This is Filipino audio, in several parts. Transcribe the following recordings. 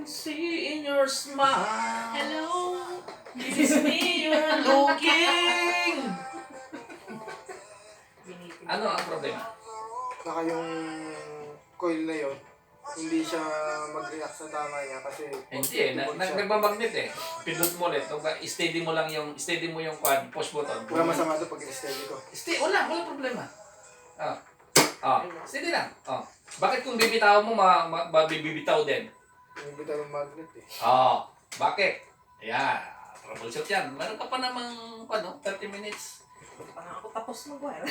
see in your smile. Hello? It is me you're looking. Ano ang problema? Saka yung coil na yun, hindi siya mag-react sa tama niya kasi Hindi eh, nagmamagnet eh. Pindot mo ulit. Steady mo yung quad, push button. wala masama ito pag in-steady ko. Wala problema. Steady lang. Bakit kung bibitaw mo, mabibitaw din? Hindi bitaw yung magnet eh. Bakit? Ayan, troubleshoot yan. Meron ka pa namang, 30 minutes. Parang ako tapos mag-wire.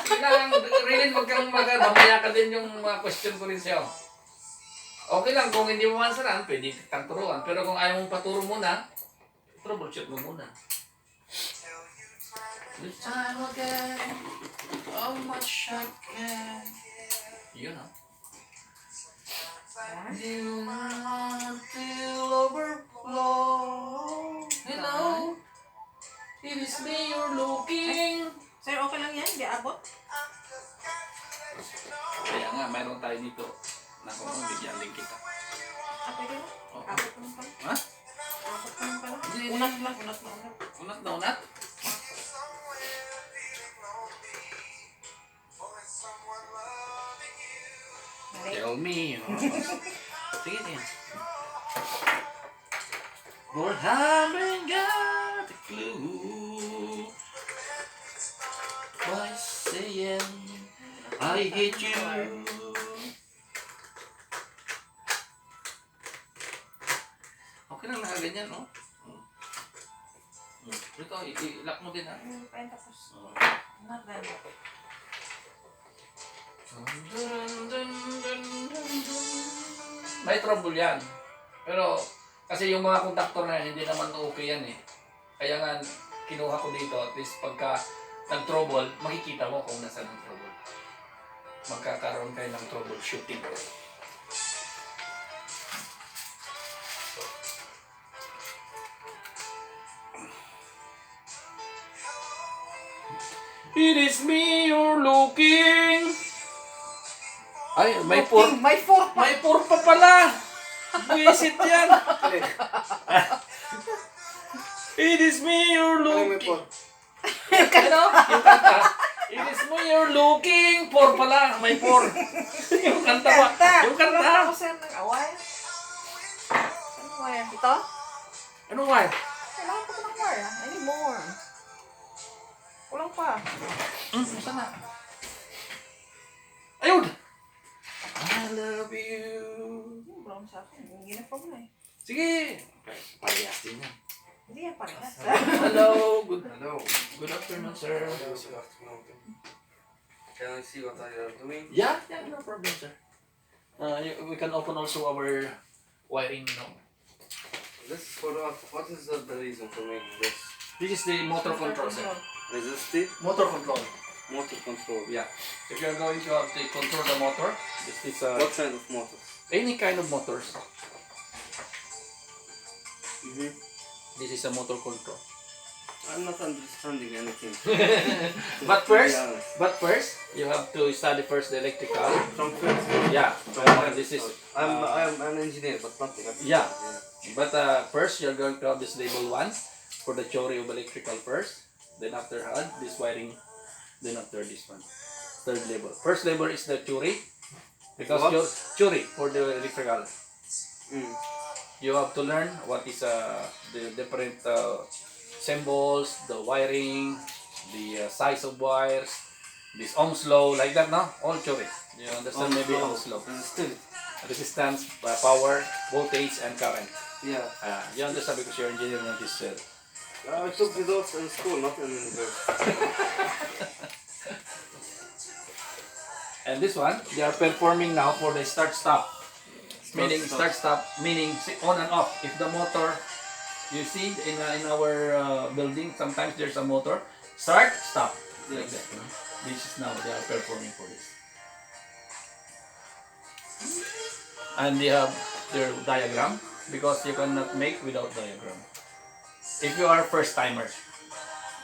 Sige lang, really, wag kang mamaya ka din yung mga question ko rin sa'yo. Okay lang, kung hindi mo mansaran, pwede kitang turuan. Pero kung ayaw mong paturo muna, troubleshoot mo muna. The time again, how much I can. Yun You want to overflow. Hello, it is me you're looking. Sir, okay lang yan? Di abot? Kaya nga, mayroon tayo dito. Naku, bigyan din kita. Pwede mo? Oo. Abot naman pala. Ha? Abot naman pala. Hindi. Unat lang. Unat na unat. Tell me. Sige din. For having got a clue. By saying I hate you. Okay lang nakaganyan, no? Ito, i-lock mo din, ha? Ayun, tapos. Oo. Not bad. May trouble yan. Pero, kasi yung mga conductor na yan, hindi naman okay yan eh. Kaya nga, kinuha ko dito, at least pagka nag-trouble, makikita mo kung nasa ng trouble. Magkakaroon kayo ng troubleshooting. It is me you're looking. Ay, may por. May four pa. May por pa pala. Buisit yan. It is me you're Ano may looking. por? Ano? Yung kanta. It is me you're looking. Por pala. May por. Yung kanta ba? Yung Wala kanta. ako, sir, nag-away. Anong wire? Ito? Ano ba? Kailangan ko pa ng wire. I need more. Kulang pa. Saan na? Ayun! I love you. Brown sa akin. Yung uniform na eh. Sige. Parehas din yan. Hindi yan parehas. Hello. Hello. Good afternoon, sir. Can I see what I am doing? Yeah, no problem, sir. We can open also our wiring now. This is for what is the reason for making this? This is the motor control, sir. Resistive Motor control. motor control. Yeah. If you're going to have to control the motor, this is What kind of motor? any kind of motors. Mm-hmm. This is a motor control. I'm not understanding anything. But To be first, honest. you have to study first the electrical. From first. Yeah. This is. I'm an engineer, but not electrical. Yeah. But first, you're going to have this label 1 for the theory of electrical first. Then after this wiring. Then after this one. Third label. First label is the theory. Because What? your theory for the electrical. Mm. You have to learn what is the different symbols, the wiring, the size of wires, this Ohm's law, like that, no? All theory. You understand maybe Ohm's law. Resistive. Resistance, power, voltage, and current. Yeah. You understand because you're engineering on this. I took those in school, not in university. And this one, they are performing now for the start-stop. Meaning start-stop, meaning on and off. If the motor, you see in our building, sometimes there's a motor. Start, stop. Like that. No? This is now, they are performing for this. And they have their diagram because you cannot make without diagram. If you are first timer,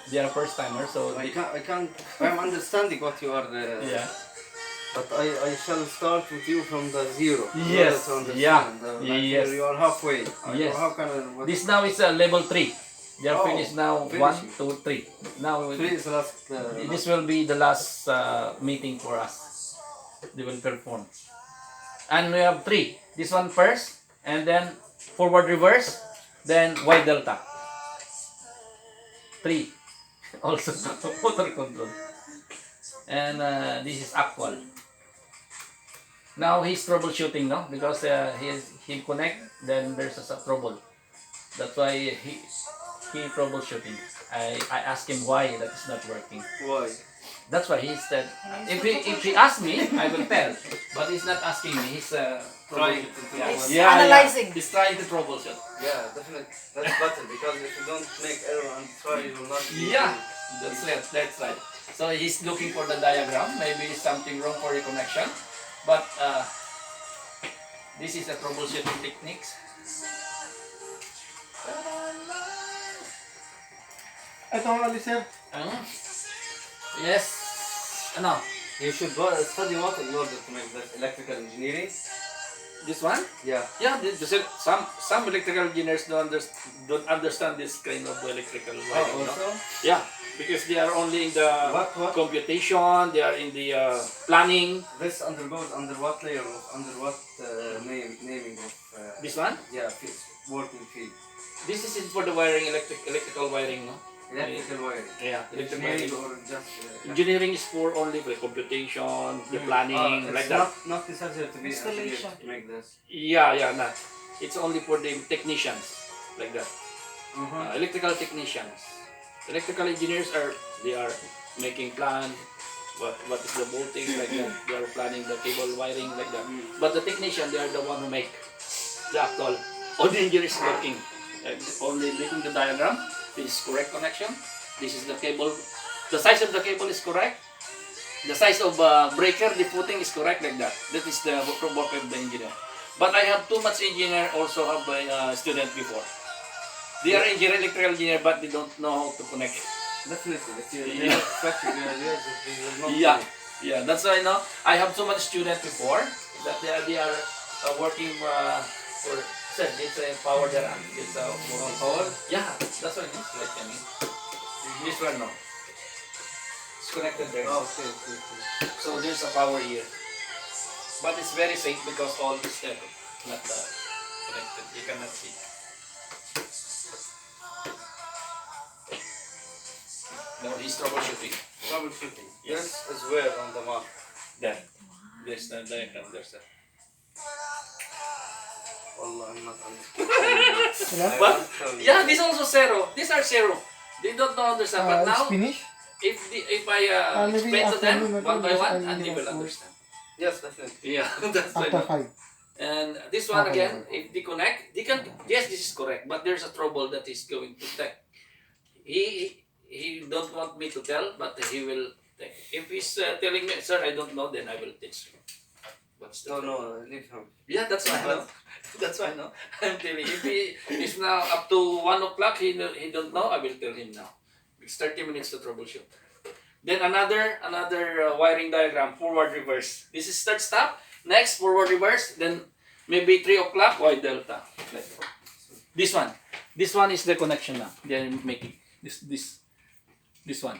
they are first timer, so I'm understanding what you are yeah. But I shall start with you from the zero. in Yes, order to yeah, understand. yes. You are halfway. Yes. How can I? What, This now is level 3. They are Oh, finished now. finishing. 1, 2, 3. Now three is last. this will be the last meeting for us. They will perform. And we have 3. This one first, and then forward reverse, then Y delta. 3. Also motor control. And this is actual. Now he's troubleshooting, no? Because he connect, then there's a trouble. That's why he troubleshooting. I asked him why that is not working. Why? That's why he said, if he asks me, I will tell. But he's not asking me. He's Trying troubleshooting. to Yeah. He's Yeah, analyzing. He's trying to troubleshoot. Yeah, definitely. That's better because if you don't make error and try, you will not. be Yeah, able- that's right. That's right. So he's looking for the diagram. Maybe something wrong for the connection. But this is a troubleshooting techniques. Ito ang alis, sir. Yes. Ano? You should study what in order to make this electrical engineering. This one? Yeah. Yeah, some electrical engineers don't understand this kind of electrical wiring. No? Also, Yeah, because they are only in the what computation, they are in the planning. this undergoes under what layer of under what naming of This one? yeah field, working field This is for the wiring, electrical wiring, no? electrical wiring. Yeah, electrical Engineering wiring. or just Engineering is for only for computation, the planning, it's like that. not necessary to be engineer Installation. to make this. Yeah, not. It's only for the technicians, like that. Uh-huh. Electrical technicians. Electrical engineers they are making plan, what is the voltage, like that. They are planning the cable wiring, like that. But the technician, they are the one who make the actual. All the engineer is working, only making the diagram. This is correct connection. This is the cable. The size of the cable is correct. The size of breaker, the footing is correct, like that. That is the work of the engineer. But I have too much engineer also have a student before. They are electrical engineer, but they don't know how to connect it. Definitely, if you Yeah. expect ideas, they will not. Yeah, yeah. That's why now I have so much student before that they are working for. Sir, it's a power there. It's a Power. Yeah, that's why it's like I mean. This one no. It's connected there. Oh, okay. So there's a power here. But it's very safe because all is there. Not connected. You cannot see. No, he's troubleshooting. Troubleshooting. Yes. This is where on the map. There. There's the diagram. There's the. Wallah, I'm not understanding. But yeah, this also zero. These are zero. They don't know understand. But now, It's finished. if I maybe explain to after them noon, one by maybe one, just and they will after- understand. Yes, definitely. Yeah, that's why. After 5. And this one Okay, again, okay. if they connect, they can. Yes, this is correct. But there's a trouble that is going to take. He don't want me to tell, but he will. Take. If he's telling me, sir, I don't know, then I will teach you. What's the No, leave him. Yeah, that's why I know. That's why I know. I'm telling you, if he is now up to 1 o'clock, he don't know, I will tell him now. It's 30 minutes to troubleshoot. Then another wiring diagram, forward reverse. This is start stop. Next forward reverse. Then maybe 3 o'clock Y delta. Like that. This one is the connection now. They are making this one.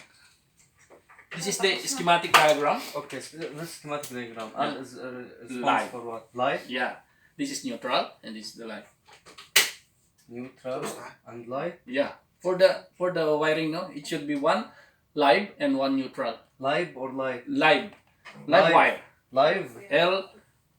This is the schematic diagram. Okay, so this schematic diagram Yeah. is response Live. for what? Live, Yeah. This is neutral and this is the line. neutral, and live. Yeah. For the wiring, no, it should be one live and one neutral. Live or live? Live Live. wire. Live.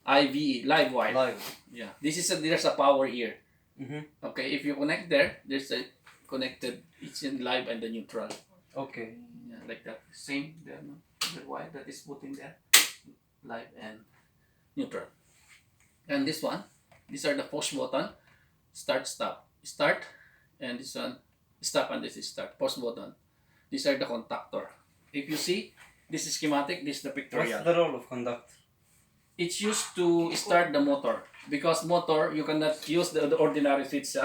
LIVE, live wire. Live. Yeah. There's a power here. Mm-hmm. Okay, if you connect there, there's a connected. It's in live and the neutral. Okay. Yeah, like that. Same there, no? The wire that is put in there. Live and neutral. And this one, these are the push button. Start, stop. Start, and this one, stop, and this is start. Push button. These are the contactor. If you see, this is schematic, this is the pictorial. What's the role of conductor? It's used to start the motor. Because motor, you cannot use the ordinary switch,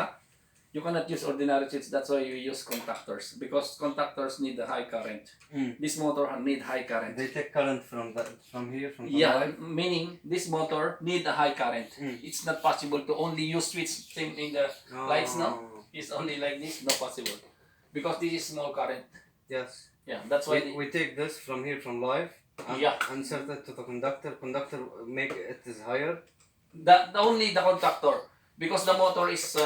You cannot use ordinary switch. That's why you use contactors, because contactors need a high current. This motor need high current. They take current from here, from the Yeah, line. meaning this motor need a high current. It's not possible to only use switch thing in the lights, no? It's only like this, not possible. Because this is small current. Yes. Yeah, that's why. We take this from here, from live, and Yeah. insert it to the conductor. Conductor make it is higher. Only the contactor, because the motor is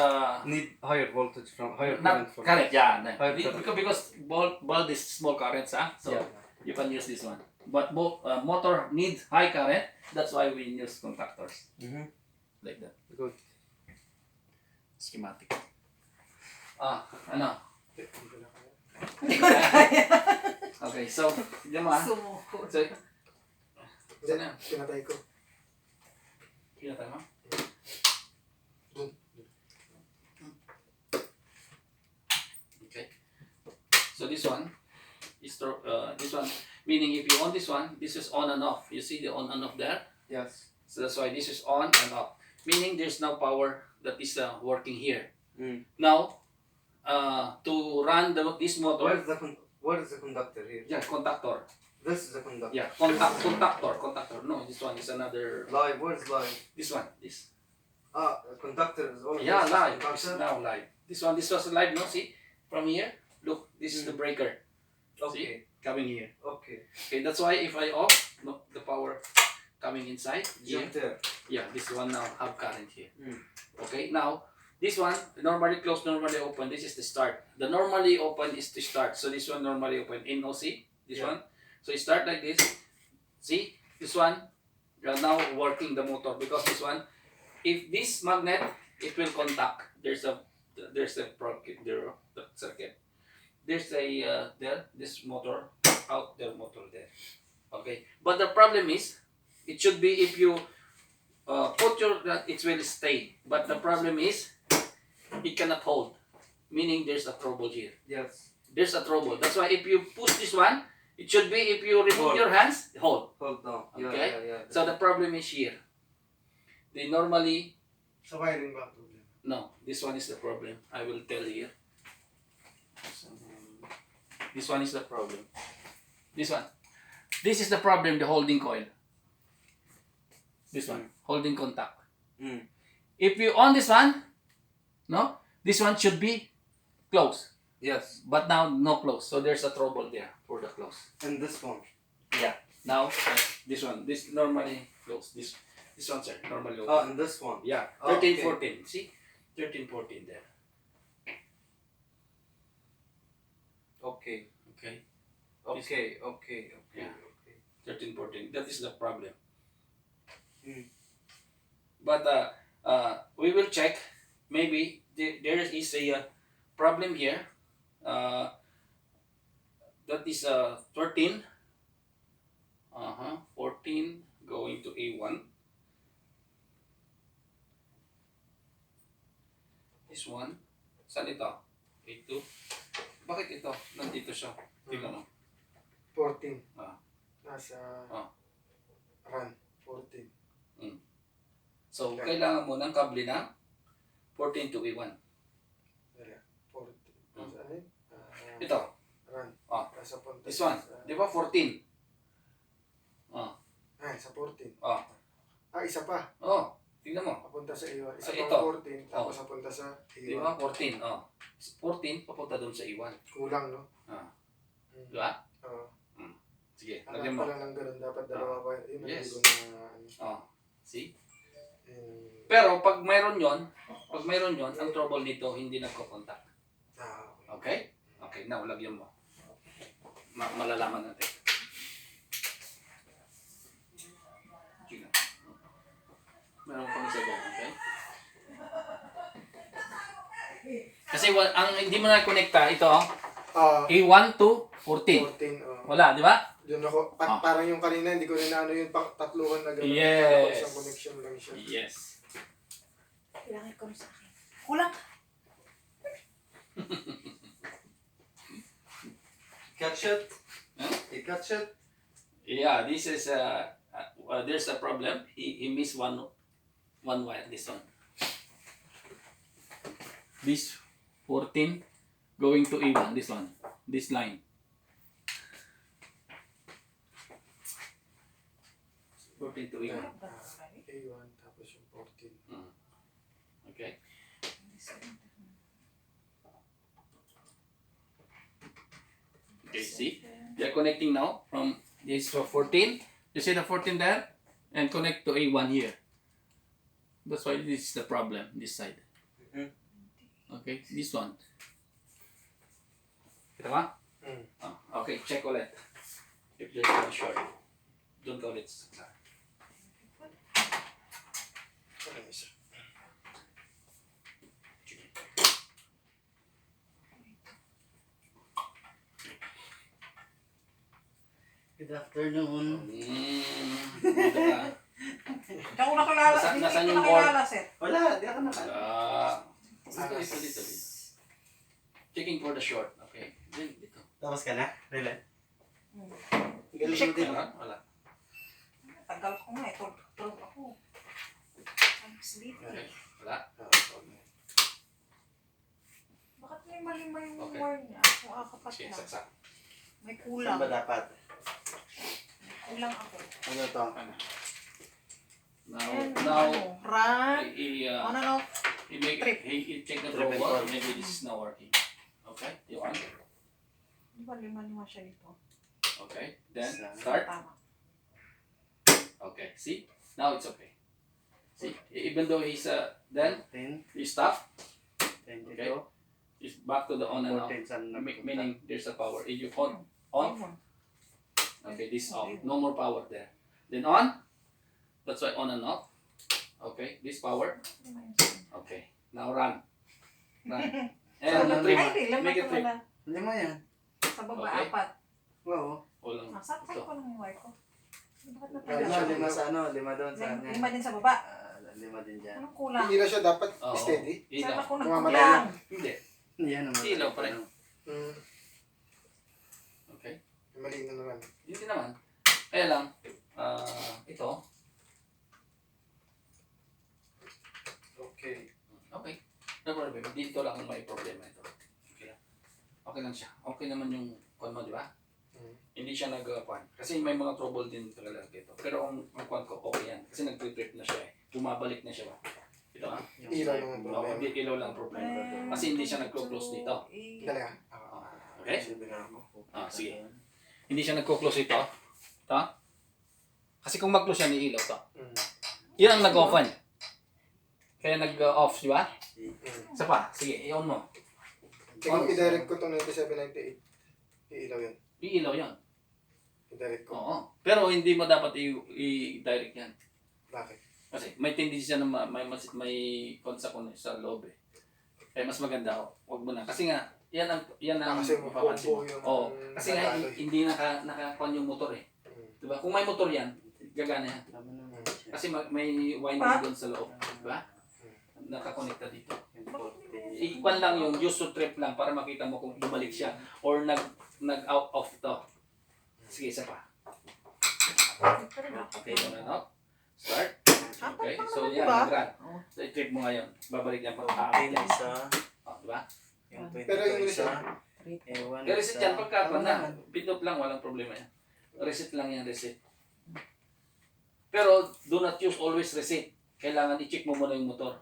Need higher voltage from higher current not from current. Yeah, High current. because bulb is small currents, so Yeah. you can use this one. But motor needs high current. That's why we use contactors like that. Good. Schematic. Ano? Hindi ko na kaya. Okay, so, yun mo ah. Sumuko. So, Hindi, pinatay ko. pinatay mo? Okay. So this one is this one, meaning if you on this one, this is on and off. You see the on and off there? Yes. So that's why this is on and off. Meaning there's no power that is working here. Now, to run this motor, Where is the conductor here? yeah, contactor. This is the conductor. Yeah, contactor. No, this one is another. Live. Where's live? This one, this. The conductor is always Yeah, live. It's conductor. now live. This was live. No, see from here. Look, this is the breaker. Okay. See, coming here. Okay. Okay, that's why if I off, no, the power coming inside. Here. Jump there. Yeah, this one now have current here. Mm. Okay, now this one normally closed, normally open. This is the start. The normally open is to start. So this one normally open. NOC. This Yeah. one. So you start like this. See this one. You are now working the motor because this one. If this magnet, it will contact. There's a circuit. There's a this motor out there, motor there. Okay, but the problem is, it should be if you put that it will stay. But the problem is, it cannot hold. Meaning there's a trouble here. Yes. There's a trouble. That's why if you push this one, it should be if you remove Hold. your hands, hold. Hold down. Yeah, Okay. yeah. So the problem is here. They normally Sa wiring ba ang problema? no. This one is the problem. I will tell here. So, this one is the problem. This one. This is the problem. The holding coil. This one, holding contact. If you on this one, no, this one should be closed. Yes. But now no close. So there's a trouble there for the close. And this one. Yeah. Now this one. This normally close. This one, sir, normally open. And this one. Yeah. Oh, 13, okay. 14. See? 13, 14 there. Okay. Okay. Okay. Okay. Okay. Yeah. Okay. 13, 14. That is the problem. Mm. But we will check. Maybe there is a problem here. That is 13. 14 going to A1. This one. Saan ito? A2. Bakit ito? Nandito siya. Tingnan mo. 14. Ah. Nasa Ah. run. 14. So, kailangan mo ng kable na 14 to A1. Wala. 14. Nasa ano yun? Ito. Run. Ah. Nasa punta. This one. Di ba 14? Sa 14. Ah. Isa pa. Oh, tingnan mo. Papunta sa A1. Isa Ito. pang 14. Tapos papunta sa Di A1. ba 14? 14 papunta doon sa A1. Kulang, no? Di ba? Oo. Sige, Alam lagyan mo. pa lang ng ganun. Dapat dalawa pa. Yun, Yes. naligo na ano. See? Yung- Pero pag mayroon yon, ang trouble nito hindi nagko-contact. okay. Okay? Okay, now lagyan mo. Malalaman natin. Sige. Meron pang isa dyan, okay? Kasi ang hindi mo na-connecta ito, A1 to 14. 14. Wala, di ba? Doon ako, parang yung kanina, hindi ko rin na ano yung tatluhan na gano'n. Yes. Isang connection lang siya. Yes. Kailangan ko sa akin. Kulang. Catch it? Huh? You catch it? Yeah, this is there's a problem. He missed one wire. This one. This 14 going to A1, this one, this line. 14 to A1. A1 tapos yung 14. Okay. Okay, see? They are connecting now from this 14. You see the 14 there? And connect to A1 here. That's why this is the problem, this side. Okay, this one. Kita ba? Okay, check ulit. If there's a short. Don't call it. Ano yung isa? Good afternoon. Dito ka. Hindi ako nakilala. Nasaan- Hindi nasaan ko yung nakilala, sir. Wala, di ako nakala. Dito. Checking for the short. Okay. Dito. Tapos ka na? Really? Galing Check mo din. Wala. Tagal ko nga. Tulog ako. I'm sleepy. Okay. Wala. Bakit may malima yung Okay. wire niya? Ako akapat Sige, lang. saksak. May Saan kulang. ba dapat? Kulang ako. Ano to? Now, Ayan, now, ano, run. i- On and off. he make Trip. he check the Trip and robot. fall. Maybe this is not working. Okay. You on? Di ba lima-lima siya dito? Okay. Then Sa- start. Tama. Okay. See? Now it's okay. See? Even though he's then 10, he stop. 22, Okay. He's back to the on and off. 14, saan nagpunta? Meaning there's a power. If you on, okay, this off. No more power there. Then on. That's why on and off. Okay, this power. Okay. Now run. Run. And the trip. Ay, di. Lima Make it ko trip. na. Lima yan. Sa baba, Okay. 4. Oo. Walang. Saksak ko lang yung wire ko. Bakit Lima, natagal? lima sa ano, lima doon sa kanya. Lima din sa baba. Lima din dyan. Anong kulang? Hindi na siya dapat Oo. steady. Saan Ilaw. ako Mamamatay nagkulang? Hindi. Yan naman. Ilaw pa rin. Okay. Mali na naman. Hindi naman. Kaya lang, ito. Okay. Okay. No problem. Dito lang ang may problema ito. Okay lang. Okay lang siya. Okay naman yung kon mo, di ba? Hindi siya nag-kwan. Kasi may mga trouble din talaga dito. Pero ang kwan ko, okay yan. Kasi nag-trip na siya eh. Bumabalik na siya ba? Ito ha? Ilaw lang ang Oo, problema. hindi ilaw lang ang problema. Kasi hindi siya nag-close dito. Dali ah. Okay? Sabihin ako. Sige. Hindi siya nag-close ito. Ito. Kasi kung mag-close yan, iilaw to. Yan ang nag-off-on. Kaya nag-off, di ba? Isa pa. Sige, i-on mo. Kung i-direct ko itong 9798, iilaw yun. Iilaw yan. I-direct ko. Oo. Pero hindi mo dapat i-direct yan. Bakit? Kasi may tendency siya na may konsa ko sa loob eh. Kaya mas maganda, wag mo na. Kasi nga, yan ang Kasi mapapansin mo. buo yung Oo. Kasi nga, natalo eh. hindi naka-con yung motor eh. Diba? Kung may motor yan, gagana yan. Tama naman siya. Kasi may winding doon sa loob. Diba? Nakakonekta dito. Yung 40. Ikwan lang yung use to trip lang para makita mo kung bumalik siya or nag-out of to. Sige, isa pa. Okay, yun na. Start. Okay, so yan, nag-run. So, i-trip mo ngayon. Babalik yan pa. 10 isa. Diba? Yung Pero 22 yung isa. Reset. Ewan I-reset yan pagka Tama na. naman. Pindot lang, walang problema yan. Reset lang yan, reset. Pero do not use always reset. Kailangan i-check mo muna yung motor.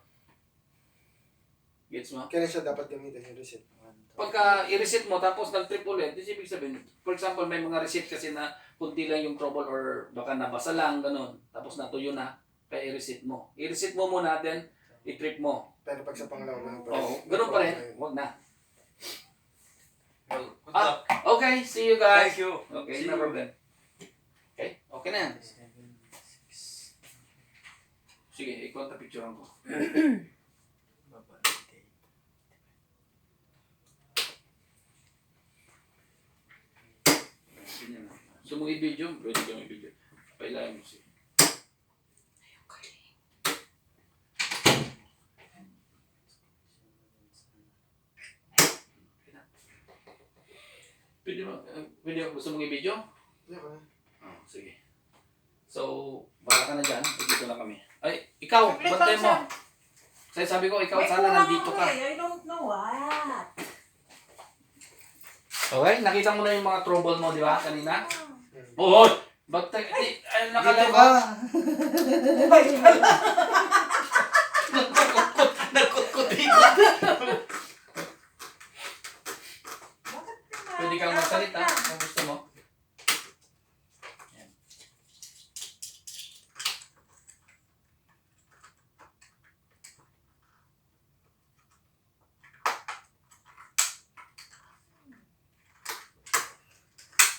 Gets mo? Kailan siya dapat gamitin yung reset? Pagka i-reset mo tapos nag-trip ulit, this ibig sabihin, for example, may mga reset kasi na kunti lang yung trouble or baka nabasa lang, ganun. Tapos natuyo na, kaya i-reset mo. I-reset mo muna, then i-trip mo. Pero pag sa pangalawa na Oo, ganun pa rin. Huwag na. Okay, see you guys. Thank you. Okay, See no you. problem. Okay, okay na yan. Sige, i-contact picturean ko. Ganyan lang. So, mo i-video, pwede ka i-video. Pailayan mo siya. Pwede mo, gusto mong i-video? Oh, sige. So, bala ka na dyan. Dito na kami. Ay, ikaw, bantay mo. Sabi ko, ikaw May sana kulang nandito ako ka. eh. I don't know. Okay, nakita mo na yung mga trouble mo, di ba, kanina? Oo! Ba't ay, nakalive ka? Nagkutkut-ikot. Pwede kang magsalita kung gusto mo. Yan.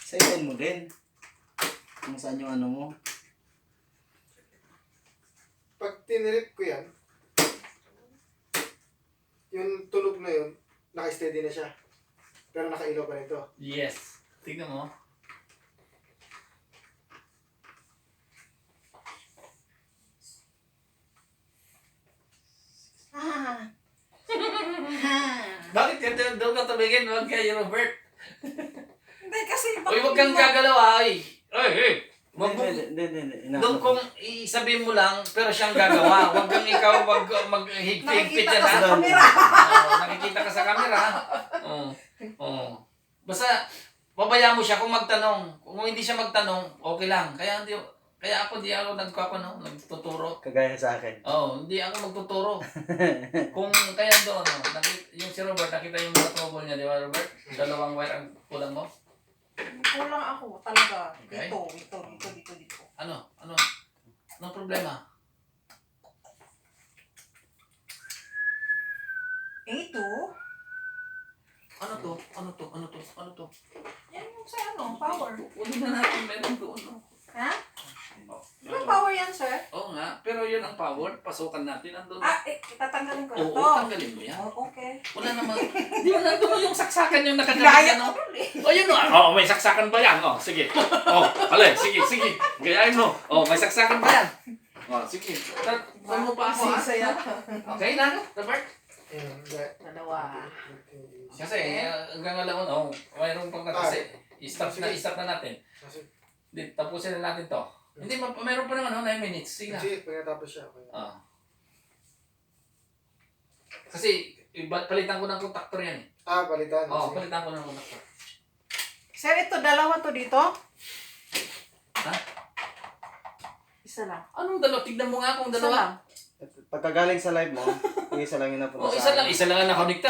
Sa iPhone mo din. Kung saan yung ano mo. Pag tinirip ko yan, yung tunog na yun, naka-steady na siya. Pero nakailaw pa rin to. Yes. Tingnan mo. Bakit yan? Doon ka tumingin. Huwag kayo, Robert. Hindi kasi Uy, huwag kang gagalaw, ay. Ay. Wag mo. Hindi. Doon kung isabihin mo lang, pero siyang gagawa. Huwag kang ikaw maghigpit nakikita yan, ka sa ha? camera. Nakikita ka sa camera, ha? Oo. Basta, pabayaan mo siya kung magtanong. Kung hindi siya magtanong, okay lang. Kaya ako di ako nagtuturo. Kagaya sa akin. Hindi ako magtuturo. Kung kaya doon, yung si Robert, nakita yung mga trouble niya, di ba, Robert? Dalawang wire ang kulang mo. Kulang ako talaga. Okay. Dito. Ano? Anong problema? Ito? Ano to? Yan yung sa power. Kunin na natin, meron doon, no? Ha? Di ba power yan, sir? Oo nga, pero yun ang power. Pasukan natin, andun. Tatanggalin ko na Oo, to. tanggalin mo yan. Okay. Wala naman. Di ba nandun yung saksakan yung Gaya nakadalagyan, ko no? dun eh. Yun o. May saksakan ba yan? Sige. Sige. Gayahin mo. May saksakan ba yan? Sige. Saan mo pa ako, ha? Saya. Okay na, Robert? Hindi. Dalawa. Kasi, hanggang alam mayroon pang kasi. I-stop na natin. Kasi, Tapusin na natin to. Hindi, mayroon pa naman, 9 minutes. Sige na. pagkatapos siya. Okay. Kasi, palitan ko ng contactor yan eh. Palitan. Sige. Palitan ko ng contactor. Sir, ito, dalawa to dito? Ha? Isa lang. Anong dalawa? Tignan mo nga kung Isa dalawa. lang. Pagkagaling sa live mo, yung isa lang yung napunta sa akin. Isa lang ang nakonekta.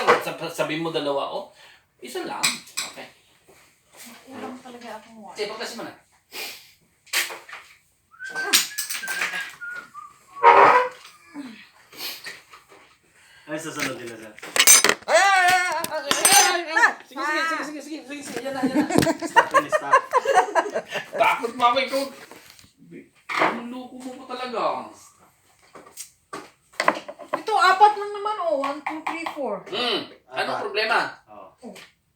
Sabihin mo dalawa, isa lang. Okay. Kulang talaga akong one. Sige, pagkasi mo na. Ay, susunod din na sir. Sige. Yan na. Stop. Takot mama ikaw. Ang loko mo ko talaga. Ito, apat lang naman, 1, 2, 3, 4. Anong problema? Oo.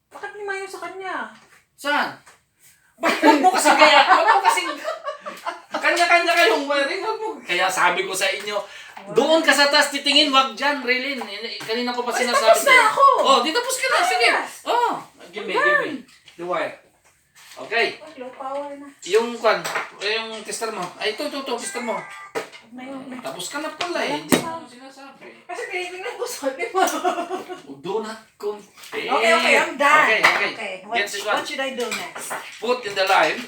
Bakit 5 yung sa kanya? Saan? Huwag mo kasi kanya-kanya kayong wiring. Kaya sabi ko sa inyo, doon ka sa taas titingin, wag dyan, Raylin. Kanina ko pa sinasabi tapos na ako. Di tapos ka na. Sige. Give me. The wire. Okay. Low power na. Yung tester mo. Ito, tester mo. Na yun. Tapos ka na pala eh. Hindi mo sinasabi. Kasi tinitingnan ko sa mo. Do not compare. Okay, I'm done. Okay. What Get this one. should I do next? Put in the line.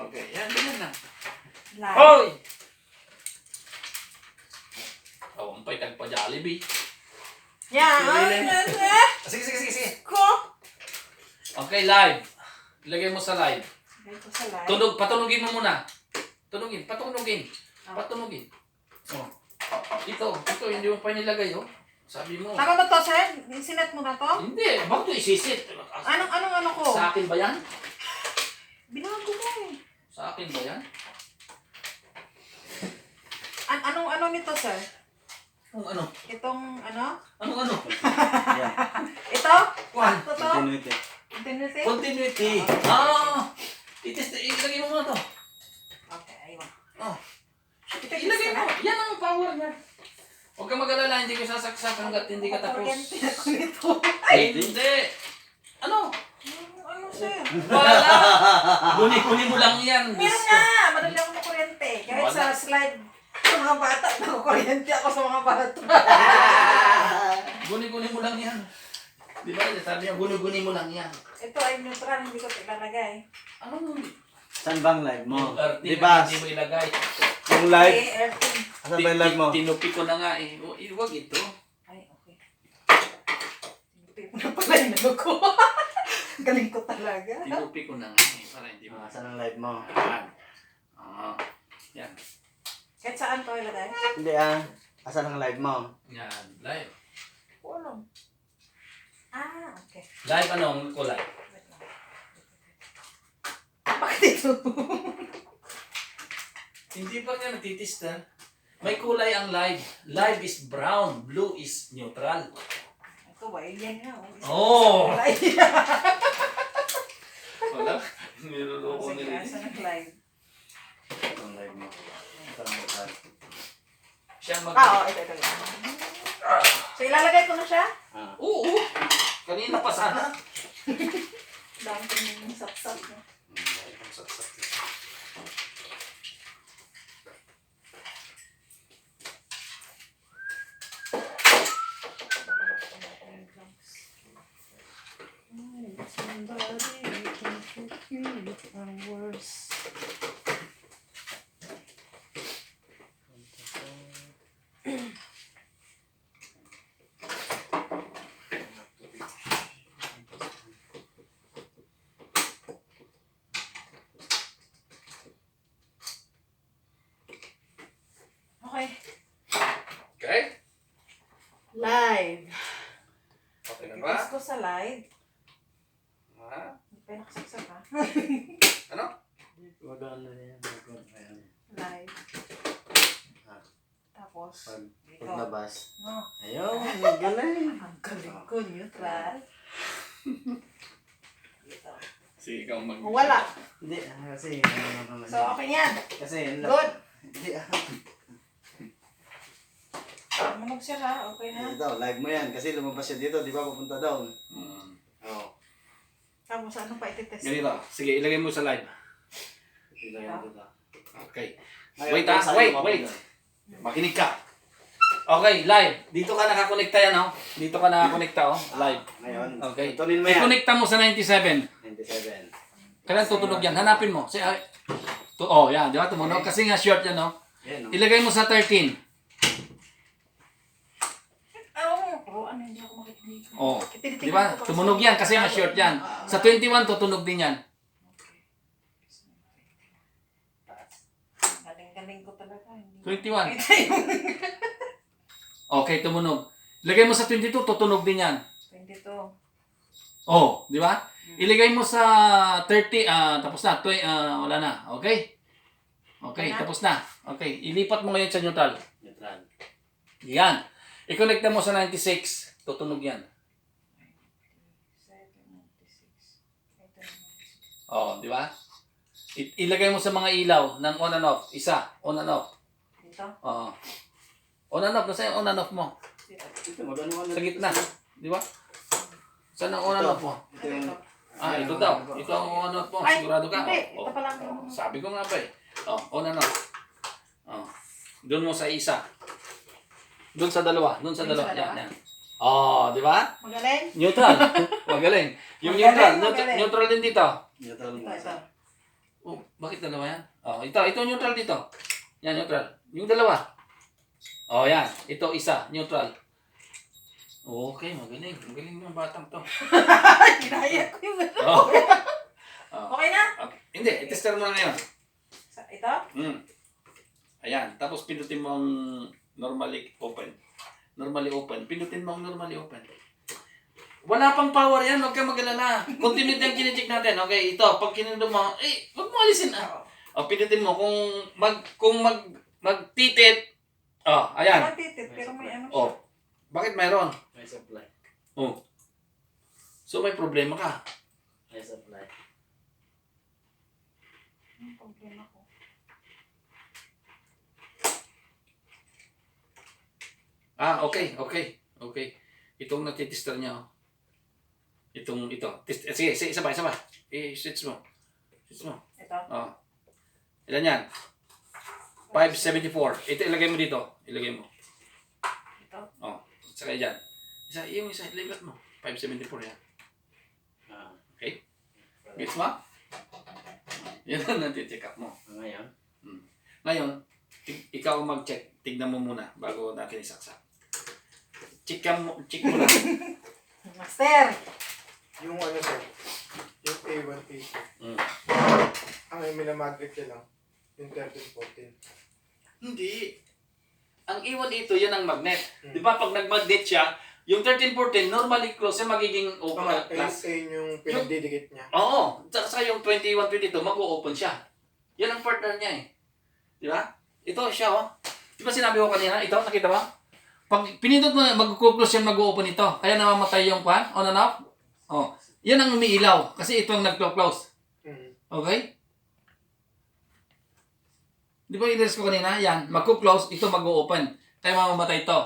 Okay. Yan, ganyan na. Live. Hoy! Ang paytag pa Jollibee. Yan. Sige. Ko. Okay, live. Ilagay mo sa live. Dito sa live. Patunugin mo muna. Patunugin. Ito, hindi mo pa nilagay, Sabi mo. Tama ba to, sir? Sinet mo na to? Hindi, bakit isisit? Anong ko? Sa akin ba yan? Binago mo eh. Sa akin ba yan? Anong nito, sir? Ano? Itong ano? Ano? Yan. Ito? Kwan. Ito to? Continuity. Continuity? Continuity. Ilagay mo muna to. Okay, ayun. Ilagay mo. Yan ang power niya. Huwag kang mag-alala, hindi ko sasaksak hanggat hindi ka tapos. Kuryente ako nito. Ay, hindi. Ano? Ano, sir? Wala. Guni-guni mo lang yan. Meron nga! Madali ako na kuryente. Kahit Wala. sa slide sa mga bata, nakukuryente ako sa mga bata. Guni-guni mo lang yan. Di ba? Sabi niya, guni-guni mo lang yan. Ito ay neutral, hindi ko ilalagay. Ano mo? Saan bang live mo? Di Diba? Hindi mo ilagay. Yung live? Okay, earthing. Saan ba yung live mo? Tinupi ko na nga eh. Huwag ito. Ay, okay. Hindi ko na pala yung ano ko. Galing ko talaga. Tinupi ko na nga eh. Para hindi mo. Saan ang live mo? Yan. Yan. Kahit saan ko ilagay? Hindi Asan ang live mo? Yan. Live. Walang. Ah, okay. Live anong kulay? Wait lang. Bakit ito? Hindi pa nga natitista. May kulay ang live. Live is brown. Blue is neutral. Ito ba? Yan nga. Oh! Ay, Wala. Niloloko sige, nila. saan ang live? Saan ang live mo? Saan ang live? Siya mag... Ito. So, ilalagay ko na siya? Oo. Kanina pa sana. Dami ko yung sapsap na. Somebody can fulfill our words. Okay. Okay? Live. Okay na ba? Ipas ko sa live. Ha? Hindi pa nakasaksak ha. Ano? Maganda na yan. Live. Ah. Tapos, dito. Paglabas. No. Ayun, galing. Ang galing ko, neutral. Dito. Sige, ikaw mag... Wala. Hindi, kasi... So, okay yan. Kasi... Good. Hindi Manog siya ha. Okay na. Ito, live mo yan. Kasi lumabas siya dito, di ba? Papunta down. Oo. Tapos ano pa ititest? Ganito. Sige, ilagay mo sa live. Dito yan, dito. Okay. Ayun, Wait sa'yo, wait. mapunta. Makinig ka. Okay, live. Dito ka nakakonekta yan, oh. Dito ka nakakonekta, oh. Live. Ngayon, Okay. tunin mo yan. I-connecta mo sa 97. 97. Kailan tutunog yan? Hanapin mo. Oh, yan. Di ba? Tumunog. Kasi nga short yan, oh. Yan, no? Ilagay mo sa 13. Ano, hindi ako makikinig. Oh. Di ba? Tumunog yan kasi nga short yan. Sa 21, tutunog din yan. Galing-galing ko talaga. 21. Okay, tumunog. Ilagay mo sa 22, tutunog din yan. 22. Oh, di ba? Ilagay mo sa 30, tapos na. Wala na. Okay? Okay, tapos na. Okay, ilipat mo ngayon sa neutral. Neutral. Yan. I-connect mo sa 96, tutunog yan. 96. Oh, di ba? Ilagay mo sa mga ilaw ng on and off. Isa, on and off. Dito? Oo. On and off, nasa yung on and off mo? Dito. Ito, magano Sa gitna. Di ba? Saan ang on and off mo? Ito yung... Ito daw. Ito ang on and off mo. Ay, Sigurado ka? hindi. Oh, Ito pala. sabi ko nga ba eh. On and off. Doon mo sa isa. Doon sa dalawa. Doon sa Doon dalawa. sa dalawa? Yan. Di ba? Magaling? Neutral. Magaling. Yung Magaling, neutral. magaling. Neutral din dito. Neutral mo. Ito. Oh, bakit dalawa yan? Ito neutral dito. Yan, neutral. Yung dalawa. Yan. Ito isa, neutral. Okay, magaling. Magaling yung batang to. Ginaya ko yung ano. Oh. Okay na? Okay. Hindi, itester mo na ngayon. Ito? Ayan, tapos pindutin mo ang normally open. Normally open. Pindutin mo ang normally open. Wala pang power yan, huwag kang mag-alala. Continuity ang kinicheck natin. Okay, ito, pag kinindom mo, huwag mo alisin pindutin mo kung magtitit. Ayan. Matitit, pero may ano siya. Bakit mayroon? May supply. So may problema ka. May supply. Ang problema ko. Okay. Itong natitester niya, ito. Sige, isa pa. I-switch mo. Ito? Ilan yan? 574. Ito ilagay mo dito. Ilagay mo. Ito? Saka dyan. Yung isa, ilipat mo. 574 yan. Ah, Okay? Gets mo? Yan ang nati-check up mo. ngayon. Ngayon, ikaw mag-check. Tignan mo muna bago natin isaksak. Check mo lang. Master! Yung ano sir, yung A1, A2. Mm. Ang minamagnet niya lang, yung 13, 14. Hindi. Ang iwan ito, yan ang magnet. Hmm. Di ba pag nag-magnet siya, yung 1314, normally close yan, magiging open class. Ayun yung pinagdidikit niya. Oo. Saka yung 2122, mag-o-open siya. Yan ang partner niya eh. Di ba? Ito siya oh. Di ba sinabi ko kanina? Ito, nakita mo? Pag pinindot mo, mag-close yan, mag-o-open ito. Kaya namamatay yung pan, on and off. Oh. Yan ang umiilaw. Kasi ito ang nag-close. Mm. Okay? Di ba i-dress ko kanina? Yan, magko-close, ito mag-o-open. Kaya mamamatay ito.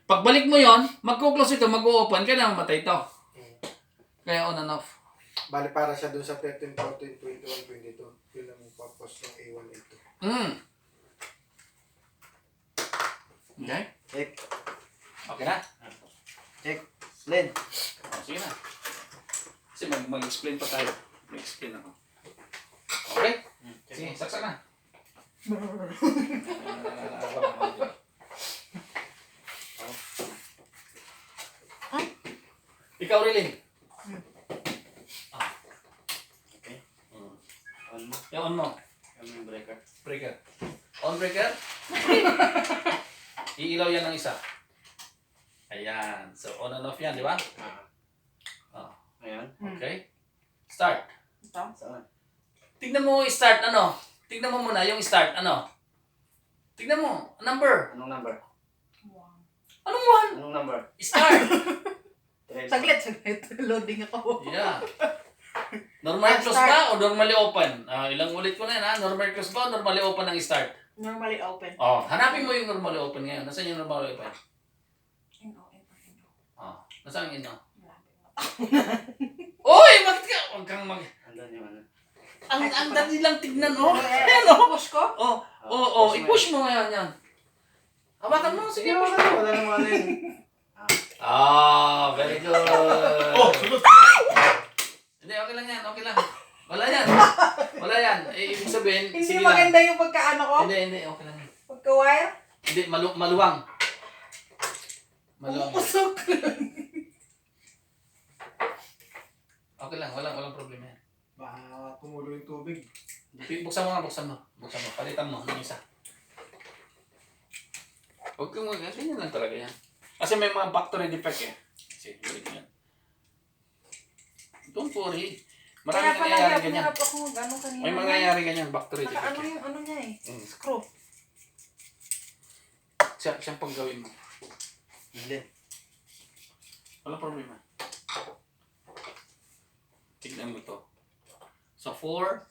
Pagbalik mo yon, magko-close ito, mag-o-open, kaya mamamatay ito. Kaya on and off. Bali para siya dun sa 13, 14, 21, 22. Yun ang purpose ng A1, A2. Mm. Okay? Check. Okay na? Check. Len. Oh, sige na. Kasi mag-explain pa tayo. Mag-explain ako. Okay? Sige, saksak na. Ikaw, Rilin. Okay. On mo. Yung on mo. Yung breaker. Breaker. On breaker. Iilaw yan ng isa. Ayan. So, on and off yan, di ba? Oh. Ngayon. Okay. Start. Ito? Saan? Tignan mo yung start, ano? Tignan mo muna yung start, ano? Tignan mo. Number. Anong number? Anong one? Anong number? Start. Saglit. Loading ako. Yeah. Normally close ba o normally open? Ilang ulit ko na yan, ha? Normally close ba o normally open ang start? Normally open. Oh, hanapin mo yung normally open ngayon. Nasaan yung normally open? Oh, nasaan yung ino? Oy, bakit ka? Huwag kang mag... Andan yung ano. Ang dali lang tignan, oh. Ayan, oh. Push ko? Oh, i-push mo ngayon yan. Hawakan mo, sige. Wala nang ano yun. Very good. Sunod. Hindi, okay lang yan, okay lang. Wala yan. Wala yan. Ibig sabihin, Hindi sige lang. maganda yung pagkaano ko? Hindi, okay lang yan. Pagka-wire? Hindi, maluwang. Maluwang. Pumusok. Okay lang, walang problema yan. Baka tumulo yung tubig. Buksan mo nga, buksan mo. Palitan mo ng isa. Huwag kang ganyan lang talaga yan. Kasi may mga factory defect eh. Kasi, yan. Don't worry. Kaya Maraming pala nangyayari ganyan. hirap ako gano'n kanina. May mangyayari ganyan, factory Naka defect. ano yung ano niya eh. Mm. Screw. Siyang pang gawin mo. Hindi. Walang problema. Tignan mo to. So, 4,